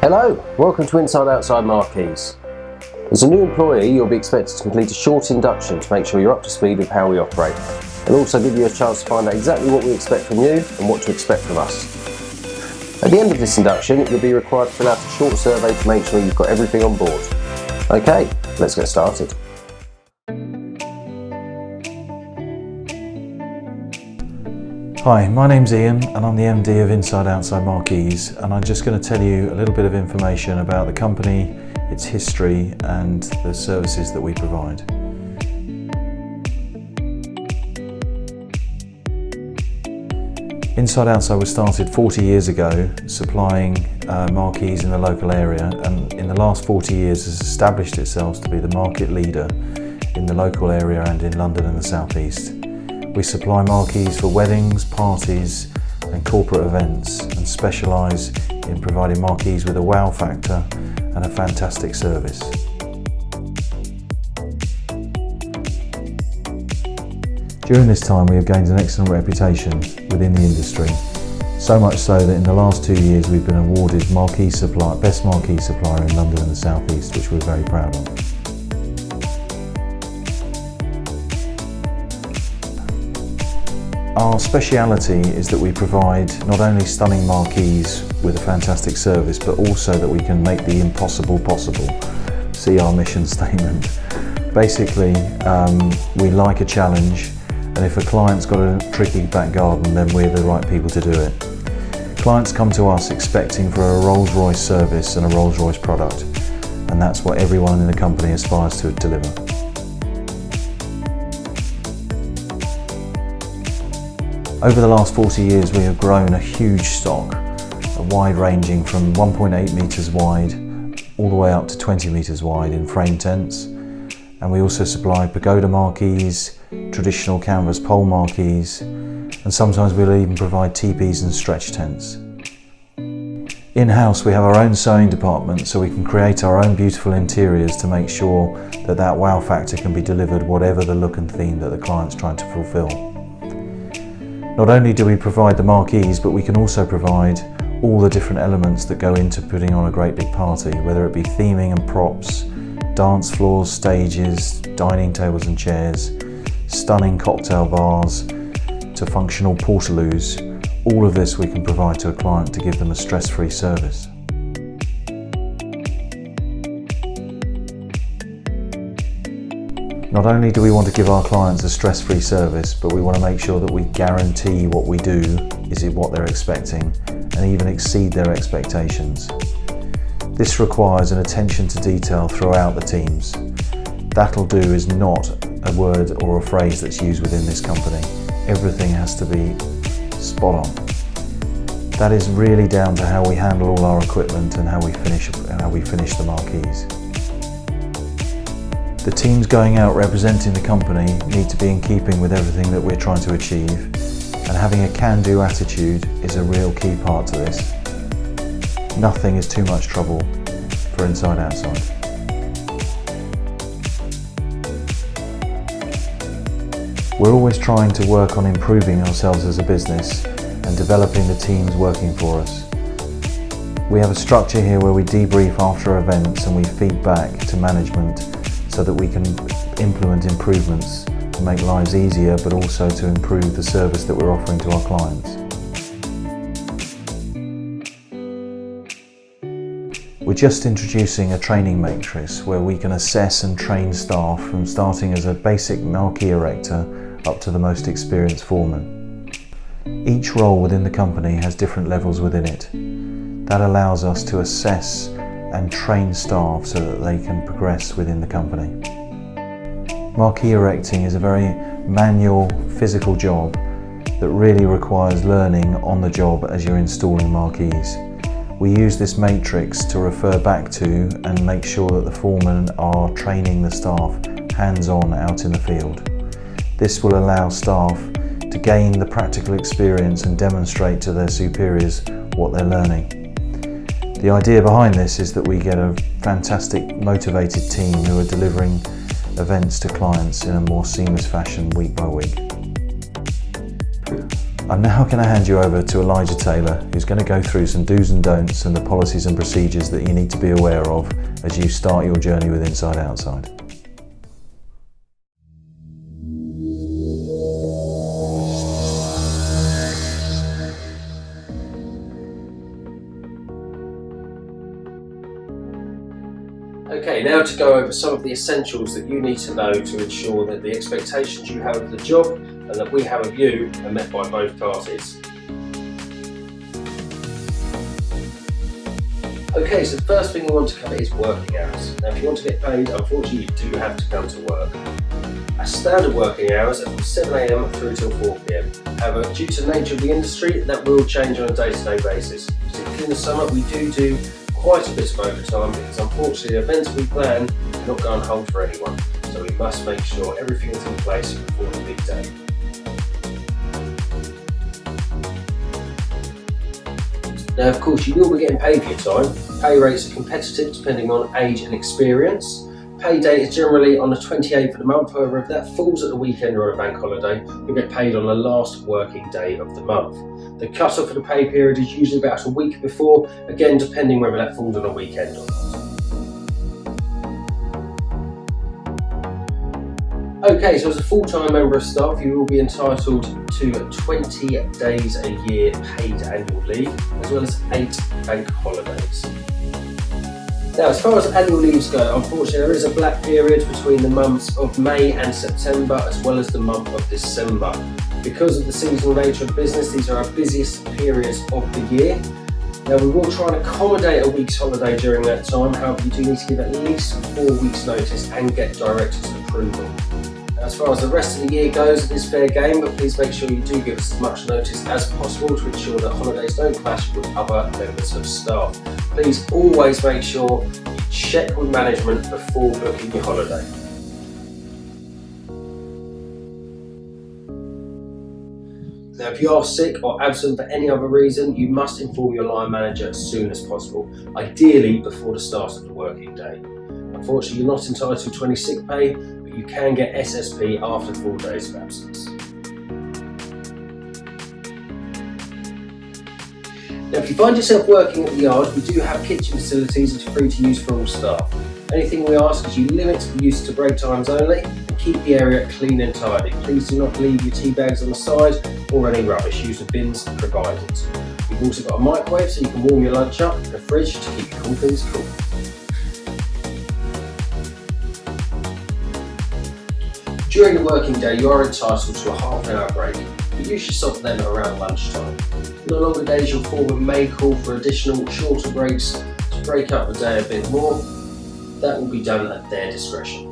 Hello, welcome to Inside Outside Marquees. As a new employee, you'll be expected to complete a short induction to make sure you're up to speed with how we operate, and also give you a chance to find out exactly what we expect from you and what to expect from us. At the end of this induction, you'll be required to fill out a short survey to make sure you've got everything on board. Okay, let's get started. Hi, my name's Ian and I'm the MD of Inside Outside Marquees, and I'm just going to tell you a little bit of information about the company, its history and the services that we provide. Inside Outside was started 40 years ago supplying marquees in the local area, and in the last 40 years has established itself to be the market leader in the local area and in London and the South East. We supply marquees for weddings, parties and corporate events, and specialise in providing marquees with a wow factor and a fantastic service. During this time we have gained an excellent reputation within the industry, so much so that in the last 2 years we've been awarded Best Marquee Supplier in London and the South East, which we're very proud of. Our speciality is that we provide not only stunning marquees with a fantastic service, but also that we can make the impossible possible. See our mission statement. Basically, we like a challenge, and if a client's got a tricky back garden, then we're the right people to do it. Clients come to us expecting for a Rolls-Royce service and a Rolls-Royce product, and that's what everyone in the company aspires to deliver. Over the last 40 years we have grown a huge stock, wide ranging from 1.8 metres wide all the way up to 20 metres wide in frame tents, and we also supply pagoda marquees, traditional canvas pole marquees, and sometimes we'll even provide teepees and stretch tents. In-house we have our own sewing department, so we can create our own beautiful interiors to make sure that that wow factor can be delivered whatever the look and theme that the client's trying to fulfil. Not only do we provide the marquees, but we can also provide all the different elements that go into putting on a great big party, whether it be theming and props, dance floors, stages, dining tables and chairs, stunning cocktail bars, to functional portaloos. All of this we can provide to a client to give them a stress-free service. Not only do we want to give our clients a stress-free service, but we want to make sure that we guarantee what we do is what they're expecting and even exceed their expectations. This requires an attention to detail throughout the teams. "That'll do" is not a word or a phrase that's used within this company. Everything has to be spot on. That is really down to how we handle all our equipment and how we finish the marquees. The teams going out representing the company need to be in keeping with everything that we're trying to achieve, and having a can-do attitude is a real key part to this. Nothing is too much trouble for inside outside. We're always trying to work on improving ourselves as a business and developing the teams working for us. We have a structure here where we debrief after events and we feed back to management so that we can implement improvements to make lives easier, but also to improve the service that we're offering to our clients. We're just introducing a training matrix where we can assess and train staff from starting as a basic marquee erector up to the most experienced foreman. Each role within the company has different levels within it. That allows us to assess and train staff so that they can progress within the company. Marquee erecting is a very manual, physical job that really requires learning on the job as you're installing marquees. We use this matrix to refer back to and make sure that the foremen are training the staff hands-on out in the field. This will allow staff to gain the practical experience and demonstrate to their superiors what they're learning. The idea behind this is that we get a fantastic, motivated team who are delivering events to clients in a more seamless fashion week by week. I'm now going to hand you over to Elijah Taylor, who's going to go through some do's and don'ts and the policies and procedures that you need to be aware of as you start your journey with Inside Outside. Okay, now to go over some of the essentials that you need to know to ensure that the expectations you have of the job and that we have of you are met by both parties. Okay, so the first thing we want to cover is working hours. Now, if you want to get paid, unfortunately you do have to come to work. Our standard working hours are from 7 AM through till 4 PM. However, due to the nature of the industry, that will change on a day-to-day basis. Particularly in the summer, we do quite a bit of overtime because unfortunately the events we plan cannot go on hold for anyone, so we must make sure everything is in place before the big day. Now, of course, you will be getting paid for your time. Pay rates are competitive depending on age and experience. Pay date is generally on the 28th of the month, however if that falls at the weekend or a bank holiday, you'll get paid on the last working day of the month. The cut-off for the pay period is usually about a week before, again depending whether that falls on a weekend or not. Okay, so as a full-time member of staff, you will be entitled to 20 days a year paid annual leave, as well as 8 bank holidays. Now, as far as annual leaves go, unfortunately there is a black period between the months of May and September, as well as the month of December. Because of the seasonal nature of the business, these are our busiest periods of the year. Now, we will try and accommodate a week's holiday during that time, however you do need to give at least 4 weeks notice and get directors' approval. As far as the rest of the year goes, it is fair game, but please make sure you do give us as much notice as possible to ensure that holidays don't clash with other members of staff. Please always make sure you check with management before booking your holiday. Now, if you are sick or absent for any other reason, you must inform your line manager as soon as possible, ideally before the start of the working day. Unfortunately, you're not entitled to any sick pay, but you can get SSP after 4 days of absence. Now, if you find yourself working at the yard, we do have kitchen facilities that are free to use for all staff. Anything we ask is you limit the use to break times only and keep the area clean and tidy. Please do not leave your tea bags on the side or any rubbish. Use the bins provided. We've also got a microwave so you can warm your lunch up and a fridge to keep your cool things cool. During the working day, you are entitled to a half-an-hour break, but usually stop them around lunchtime. On the longer days, your foreman may call for additional shorter breaks to break up the day a bit more. That will be done at their discretion.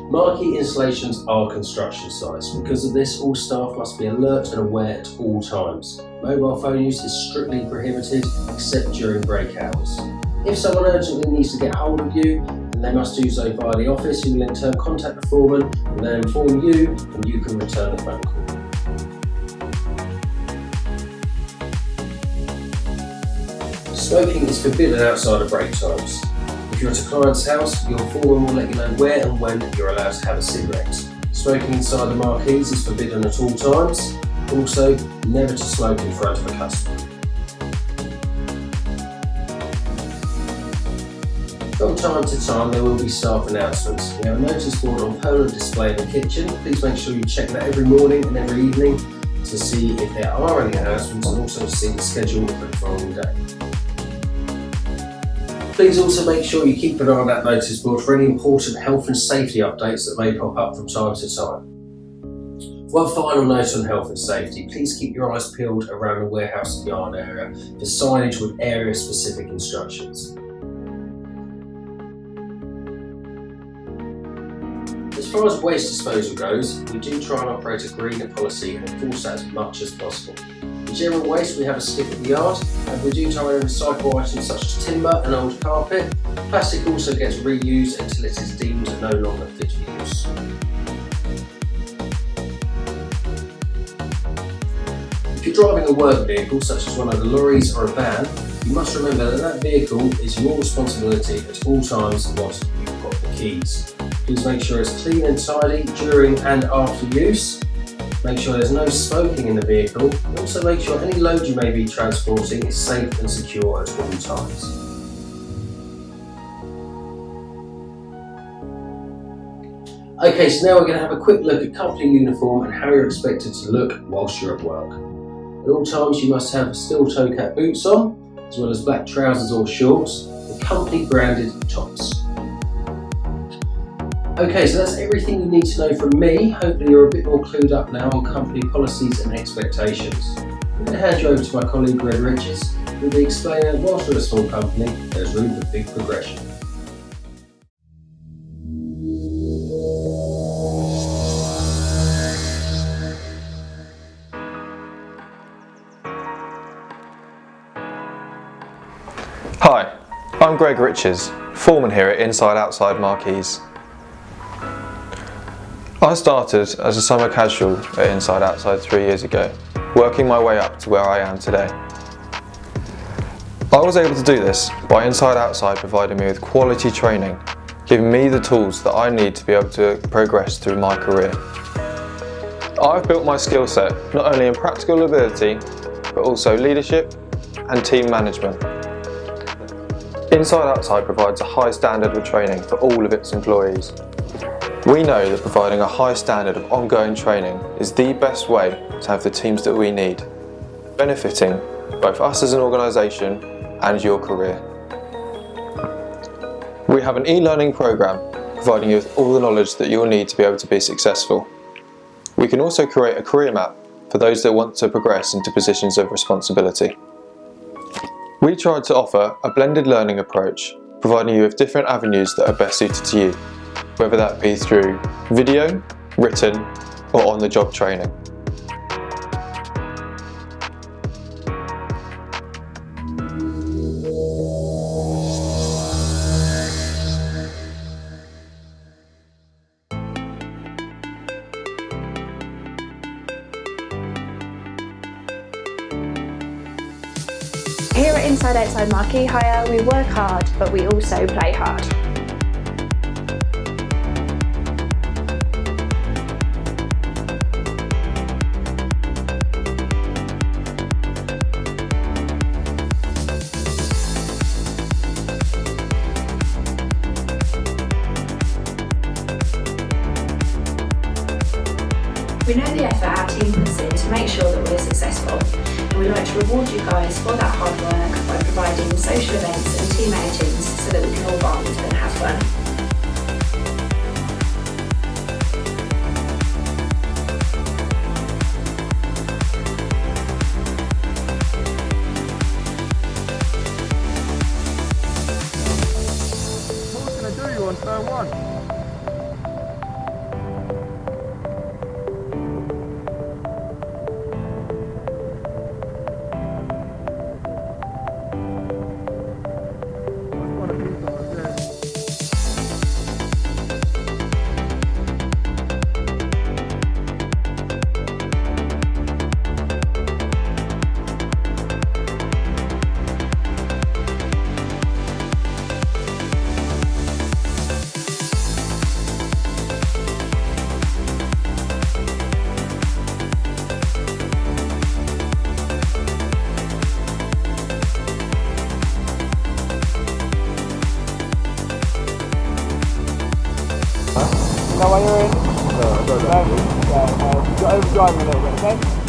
Marquee installations are construction sites. Because of this, all staff must be alert and aware at all times. Mobile phone use is strictly prohibited except during break hours. If someone urgently needs to get hold of you, then they must do so via the office, who will in turn contact the foreman and then inform you, and you can return the phone call. Smoking is forbidden outside of break times. If you're at a client's house, your foreman will let you know where and when you're allowed to have a cigarette. Smoking inside the marquees is forbidden at all times. Also, never to smoke in front of a customer. From time to time, there will be staff announcements. We have a notice board on permanent display in the kitchen. Please make sure you check that every morning and every evening to see if there are any announcements, and also to see the schedule for the following day. Please also make sure you keep an eye on that notice board for any important health and safety updates that may pop up from time to time. One final note on health and safety: please keep your eyes peeled around the warehouse and yard area for signage with area-specific instructions. As far as waste disposal goes, we do try and operate a greener policy and enforce that as much as possible. In general waste, we have a skip at the yard, and we do try and recycle items such as timber and old carpet. Plastic also gets reused until it is deemed no longer fit for use. If you're driving a work vehicle, such as one of the lorries or a van, you must remember that that vehicle is your responsibility at all times once you've got the keys. Please make sure it's clean and tidy during and after use. Make sure there's no smoking in the vehicle, and also make sure any load you may be transporting is safe and secure at all times. Okay, so now we're going to have a quick look at company uniform and how you're expected to look whilst you're at work. At all times you must have steel toe cap boots on, as well as black trousers or shorts, with company branded tops. Okay, so that's everything you need to know from me. Hopefully you're a bit more clued up now on company policies and expectations. I'm going to hand you over to my colleague Greg Riches, who will be explaining that whilst we're a small company, there's room for big progression. Hi, I'm Greg Riches, foreman here at Inside Outside Marquees. I started as a summer casual at Inside Outside 3 years ago, working my way up to where I am today. I was able to do this by Inside Outside providing me with quality training, giving me the tools that I need to be able to progress through my career. I've built my skill set not only in practical ability, but also leadership and team management. Inside Outside provides a high standard of training for all of its employees. We know that providing a high standard of ongoing training is the best way to have the teams that we need, benefiting both us as an organisation and your career. We have an e-learning programme providing you with all the knowledge that you'll need to be able to be successful. We can also create a career map for those that want to progress into positions of responsibility. We tried to offer a blended learning approach, providing you with different avenues that are best suited to you, whether that be through video, written, or on-the-job training. Here at Inside Outside Marquee Hire, we work hard, but we also play hard. We know the effort our team puts in to make sure that we're successful, and we'd like to reward you guys for that hard work by providing social events and team outings so that we can all bond and have fun. What's going to do you on turn one? Is that why you're in? No, I don't know. Yeah, you're overdriving a little bit, okay?